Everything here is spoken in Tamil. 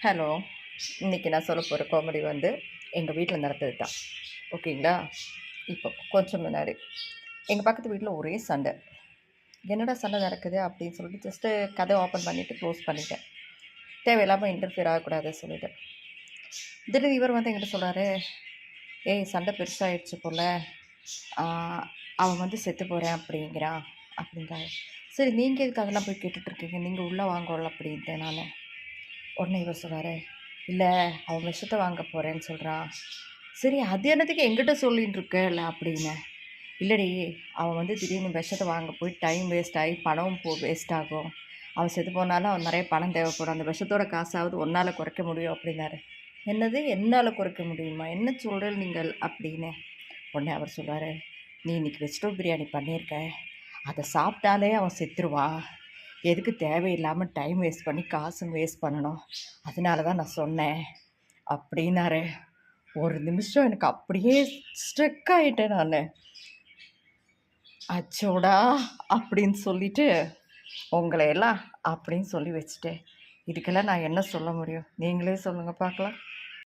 ஹலோ. இன்றைக்கி நான் சொல்ல போகிற காமெடி வந்து எங்கள் வீட்டில் நடந்தது தான். ஓகேங்களா? இப்போ கொஞ்சம் முன்னாடி எங்கள் பக்கத்து வீட்டில் ஒரே சண்டை. என்னடா சண்டை நடக்குது அப்படின்னு சொல்லிட்டு ஜஸ்ட்டு கதை ஓப்பன் பண்ணிவிட்டு க்ளோஸ் பண்ணிட்டேன். தேவையில்லாமல் இன்டர்ஃபியர் ஆகக்கூடாதுன்னு சொல்லிட்டு. திடீர்னு இவர் வந்து என்கிட்ட சொல்கிறாரு, ஏய் சண்டை பெருசாகிடுச்சு போல், அவன் வந்து செத்து போகிறேன் அப்படிங்கிறான் அப்படின்றாரு. சரி நீங்கள் எதுக்கு அதெல்லாம் போய் கேட்டுட்ருக்கீங்க, நீங்கள் உள்ளே வாங்கல அப்படின்ட்டேன் நான். உடனே இவர் சொல்கிறாரு, இல்லை அவன் விஷத்தை வாங்க போகிறேன்னு சொல்கிறான். சரி அது என்னத்துக்கு எங்கிட்ட சொல்லின்னு இருக்கல அப்படின்னு. இல்லடி, அவன் வந்து திடீர்னு விஷத்தை வாங்க போய் டைம் வேஸ்ட் ஆகி பணம் வேஸ்ட் ஆகும். அவன் செத்து போனாலும் அவன் நிறைய பணம் தேவைப்படும், அந்த விஷத்தோட காசாவது ஒன்றால் குறைக்க முடியும் அப்படின்னாரு. என்னது என்னால் குறைக்க முடியுமா, என்ன சொல்கிறேன் நீங்கள் அப்படின்னு. உடனே அவர் சொல்கிறாரு, நீ இன்றைக்கி வெஜிடபிள் பிரியாணி பண்ணியிருக்க, அதை சாப்பிட்டாலே அவன் செத்துருவான், எதுக்கு தேவையில்லாமல் டைம் வேஸ்ட் பண்ணி காசும் வேஸ்ட் பண்ணணும், அதனால தான் நான் சொன்னேன் அப்படின்னாரு. ஒரு நிமிஷம் எனக்கு அப்படியே ஸ்ட்ரெக் ஆகிட்டேன் நான். அச்சோடா அப்படின்னு சொல்லிட்டு உங்களை எல்லாம் அப்படின்னு சொல்லி வச்சுட்டேன். இதுக்கெல்லாம் நான் என்ன சொல்ல முடியும், நீங்களே சொல்லுங்கள் பார்க்கலாம்.